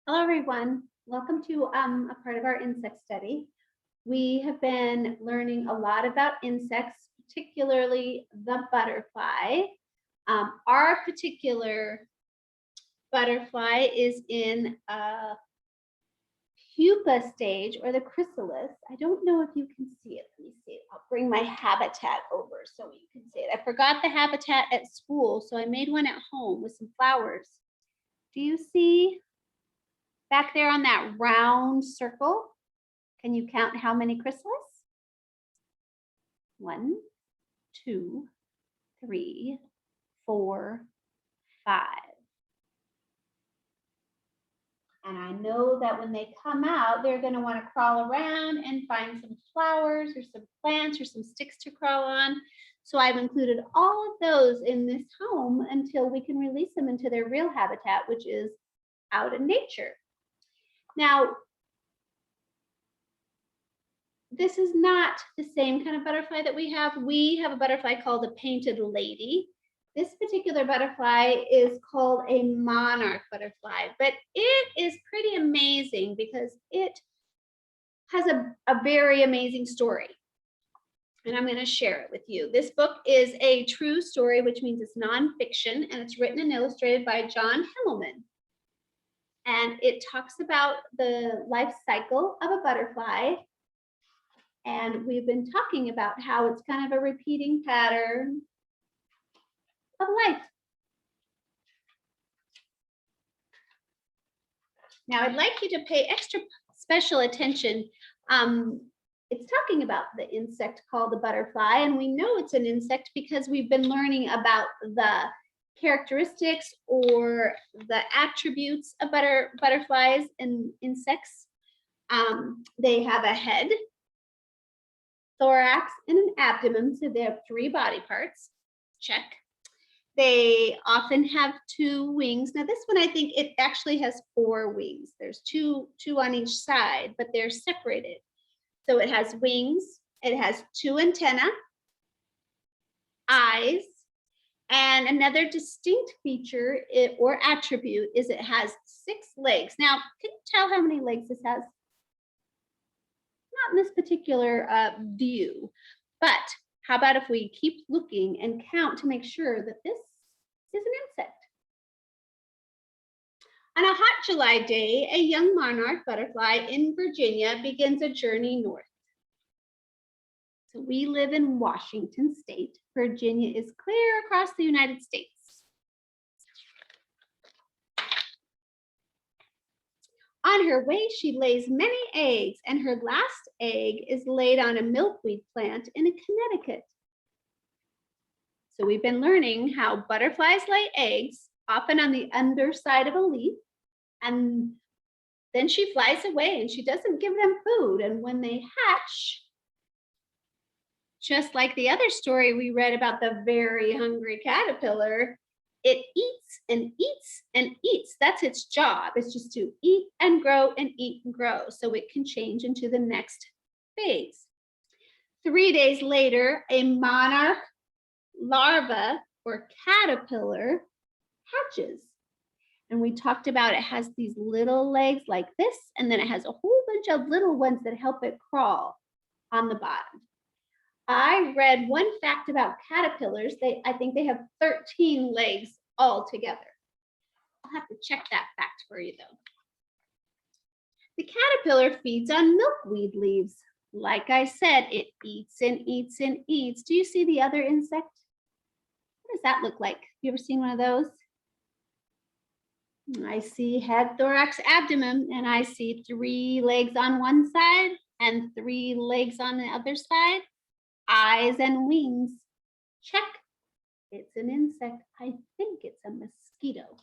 Hello, everyone. Welcome to a part of our insect study. We have been learning a lot about insects, particularly the butterfly. Our particular butterfly is in a pupa stage, or the chrysalis. I don't know if you can see it. Let me see it. I'll bring my habitat over so you can see it. I forgot the habitat at school, so I made one at home with some flowers. Do you see back there on that round circle? Can you count how many chrysalis? 1, 2, 3, 4, 5. And I know that when they come out, they're going to want to crawl around and find some flowers or some plants or some sticks to crawl on. So I've included all of those in this home until we can release them into their real habitat, which is out in nature. Now, this is not the same kind of butterfly that we have. We have a butterfly called a painted lady. This particular butterfly is called a monarch butterfly, but it is pretty amazing because it has a very amazing story. And I'm going to share it with you. This book is a true story, which means it's nonfiction, and it's written and illustrated by John Himmelman. And it talks about the life cycle of a butterfly. And we've been talking about how it's kind of a repeating pattern of life. Now, I'd like you to pay extra special attention. It's talking about the insect called the butterfly, and we know it's an insect because we've been learning about the characteristics or the attributes of butterflies and insects. They have a head, thorax, and an abdomen, so they have 3 body parts. Check. They often have 2 wings. Now this one, I think it actually has 4 wings. There's two on each side, but they're separated. So it has wings, it has 2 antennae, eyes, and another distinct feature or attribute is it has 6 legs. Now, can you tell how many legs this has? Not in this particular view, but how about if we keep looking and count to make sure that this is an insect? On a hot July day, a young monarch butterfly in Virginia begins a journey north. So we live in Washington State. Virginia is clear across the United States. On her way, she lays many eggs, and her last egg is laid on a milkweed plant in Connecticut. So we've been learning how butterflies lay eggs, often on the underside of a leaf, and then she flies away and she doesn't give them food. And when they hatch, just like the other story we read about the very hungry caterpillar, it eats and eats and eats. That's its job. It's just to eat and grow and eat and grow so it can change into the next phase. 3 days later, a monarch larva or caterpillar hatches. And we talked about it has these little legs like this, and then it has a whole bunch of little ones that help it crawl on the bottom. I read one fact about caterpillars. I think they have 13 legs altogether. I'll have to check that fact for you though. The caterpillar feeds on milkweed leaves. Like I said, it eats and eats and eats. Do you see the other insect? What does that look like? You ever seen one of those? I see head, thorax, abdomen, and I see 3 legs on one side and 3 legs on the other side. Eyes and wings. Check. It's an insect. I think it's a mosquito.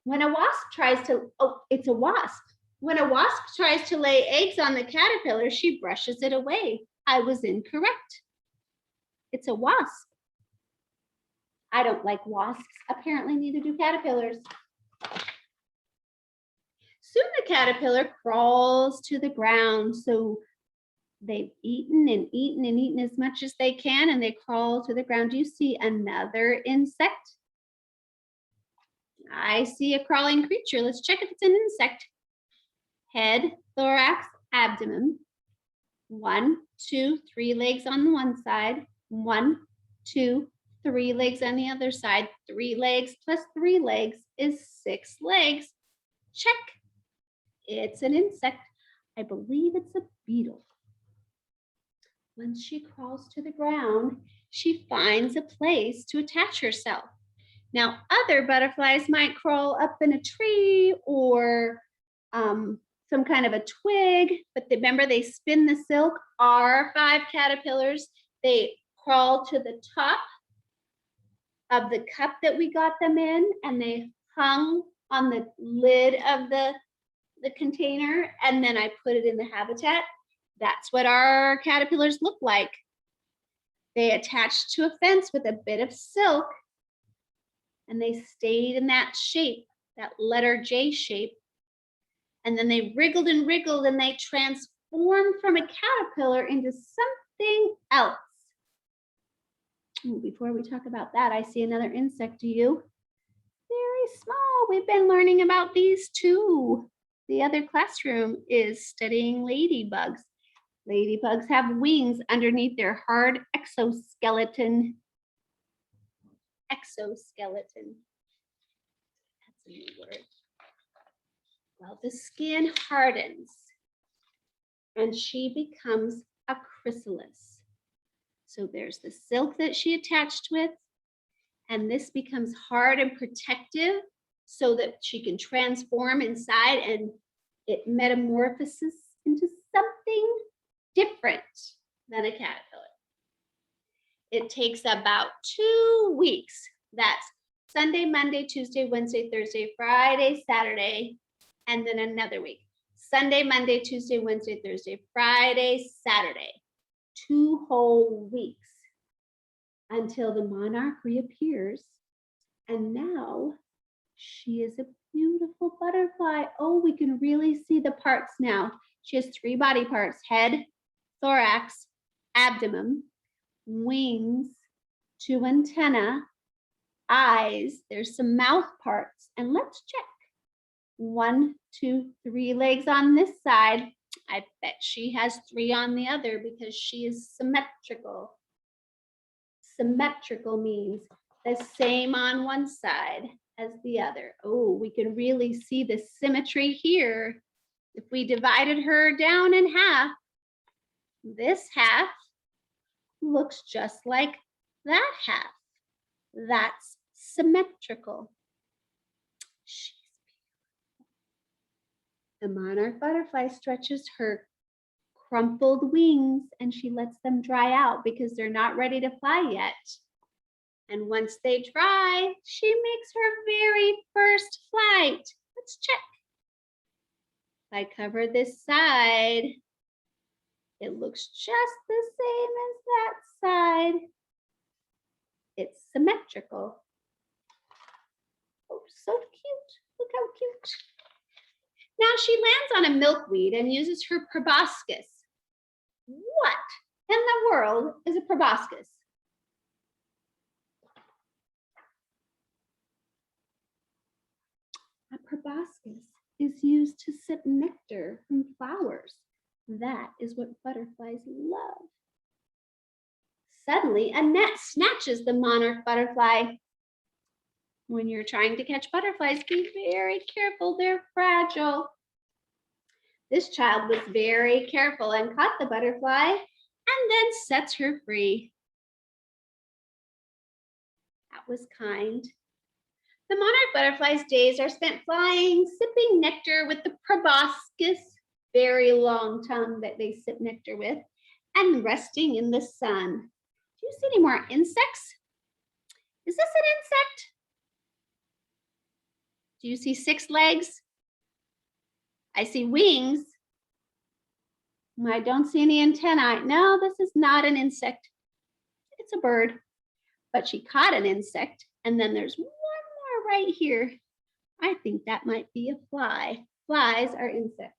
When a wasp tries to, it's a wasp. When a wasp tries to lay eggs on the caterpillar, she brushes it away. I was incorrect. It's a wasp. I don't like wasps. Apparently neither do caterpillars. Soon the caterpillar crawls to the ground. So they've eaten and eaten and eaten as much as they can, and they crawl to the ground. Do you see another insect? I see a crawling creature. Let's check if it's an insect. Head, thorax, abdomen. 1, 2, 3 legs on the one side. 1, 2, 3 legs on the other side. 3 legs plus 3 legs is 6 legs. Check. It's an insect. I believe it's a beetle. Once she crawls to the ground, she finds a place to attach herself. Now, other butterflies might crawl up in a tree or some kind of a twig, but remember they spin the silk. Our 5 caterpillars, they crawl to the top of the cup that we got them in, and they hung on the lid of the container, and then I put it in the habitat. That's what our caterpillars look like. They attached to a fence with a bit of silk, and they stayed in that shape, that letter J shape. And then they wriggled and wriggled, and they transformed from a caterpillar into something else. Ooh, before we talk about that, I see another insect. Do you? Very small. We've been learning about these too. The other classroom is studying ladybugs. Ladybugs have wings underneath their hard exoskeleton. Exoskeleton. That's a new word. Well, the skin hardens and she becomes a chrysalis. So there's the silk that she attached with, and this becomes hard and protective so that she can transform inside, and it metamorphoses into something different than a caterpillar. It takes about 2 weeks. That's Sunday, Monday, Tuesday, Wednesday, Thursday, Friday, Saturday, and then another week. Sunday, Monday, Tuesday, Wednesday, Thursday, Friday, Saturday. 2 whole weeks until the monarch reappears. And now she is a beautiful butterfly. Oh, we can really see the parts now. She has 3 body parts: head, thorax, abdomen, wings, 2 antennae, eyes. There's some mouth parts. And let's check. 1, 2, 3 legs on this side. I bet she has 3 on the other because she is symmetrical. Symmetrical means the same on one side as the other. Oh, we can really see the symmetry here. If we divided her down in half, this half looks just like that half. That's symmetrical. The monarch butterfly stretches her crumpled wings and she lets them dry out because they're not ready to fly yet. And once they dry, she makes her very first flight. Let's check. If I cover this side, it looks just the same as that side. It's symmetrical. Oh, so cute. Look how cute. Now she lands on a milkweed and uses her proboscis. What in the world is a proboscis? A proboscis is used to sip nectar from flowers. That is what butterflies love. Suddenly, a net snatches the monarch butterfly. When you're trying to catch butterflies, be very careful. They're fragile. This child was very careful and caught the butterfly and then sets her free. That was kind. The monarch butterfly's days are spent flying, sipping nectar with the proboscis, very long tongue that they sip nectar with, and resting in the sun. Do you see any more insects? Is this an insect? Do you see 6 legs? I see wings. I don't see any antennae. No, this is not an insect. It's a bird, but she caught an insect. And then there's one more right here. I think that might be a fly. Flies are insects.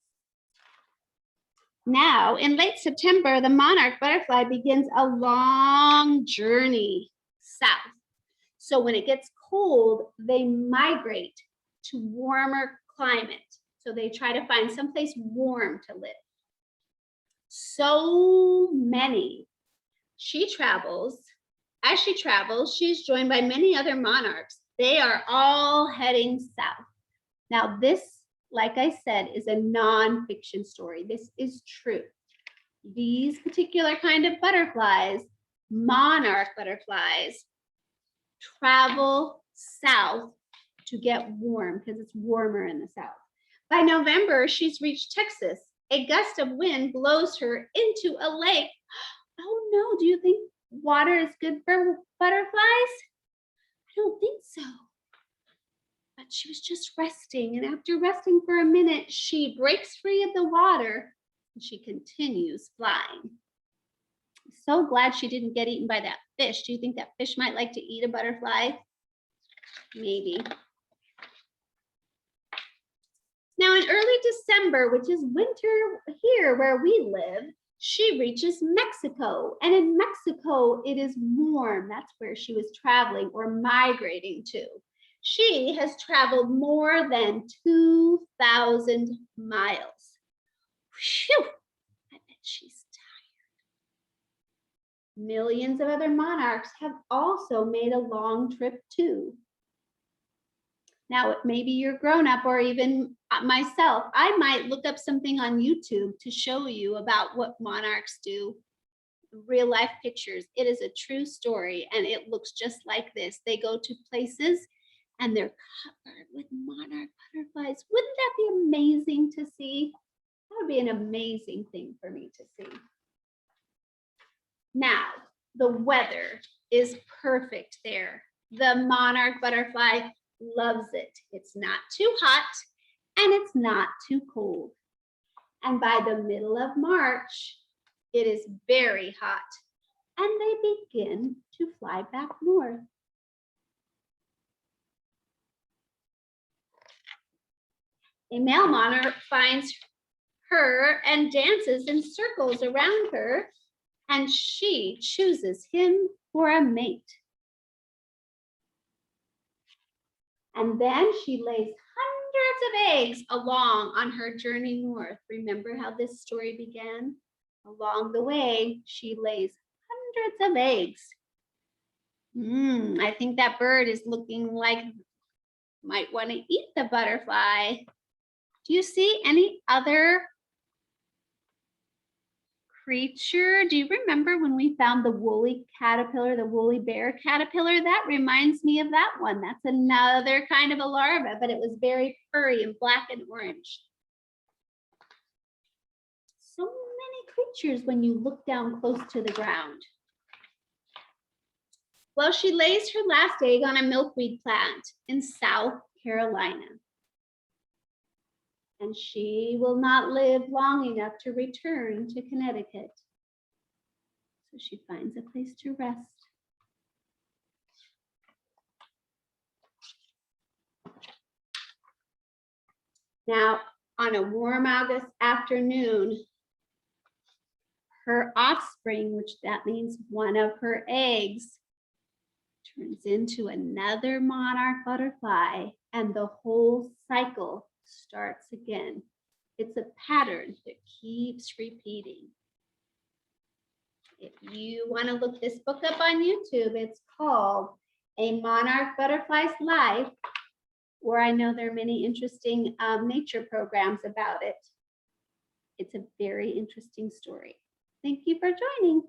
Now, in late September, the monarch butterfly begins a long journey south. So when it gets cold, they migrate to warmer climate. So they try to find someplace warm to live. So many. She travels. As she travels, she's joined by many other monarchs. They are all heading south. Now this, like I said, is a non-fiction story. This is true. These particular kind of butterflies, monarch butterflies, travel south to get warm because it's warmer in the south. By November, she's reached Texas. A gust of wind blows her into a lake. Oh no, do you think water is good for butterflies? I don't think so. But she was just resting, and after resting for a minute, she breaks free of the water and she continues flying. I'm so glad she didn't get eaten by that fish. Do you think that fish might like to eat a butterfly? Maybe. Now in early December, which is winter here where we live, she reaches Mexico. And in Mexico, it is warm. That's where she was traveling or migrating to. She has traveled more than 2,000 miles. Phew, I bet she's tired. Millions of other monarchs have also made a long trip too. Now, maybe you're grown up or even myself, I might look up something on YouTube to show you about what monarchs do, real life pictures. It is a true story and it looks just like this. They go to places and they're covered with monarch butterflies. Wouldn't that be amazing to see? That would be an amazing thing for me to see. Now, the weather is perfect there. The monarch butterfly loves it. It's not too hot and it's not too cold. And by the middle of March, it is very hot and they begin to fly back north. A male monarch finds her and dances in circles around her, and she chooses him for a mate. And then she lays hundreds of eggs along on her journey north. Remember how this story began? Along the way, she lays hundreds of eggs. I think that bird is looking like might want to eat the butterfly. Do you see any other creature? Do you remember when we found the woolly caterpillar, the woolly bear caterpillar? That reminds me of that one. That's another kind of a larva, but it was very furry and black and orange. So many creatures when you look down close to the ground. Well, she lays her last egg on a milkweed plant in South Carolina. And she will not live long enough to return to Connecticut. So she finds a place to rest. Now, on a warm August afternoon, her offspring, which that means one of her eggs, turns into another monarch butterfly, and the whole cycle starts again. It's a pattern that keeps repeating. If you want to look this book up on YouTube, it's called A Monarch Butterfly's Life, or I know there are many interesting nature programs about it. It's a very interesting story. Thank you for joining.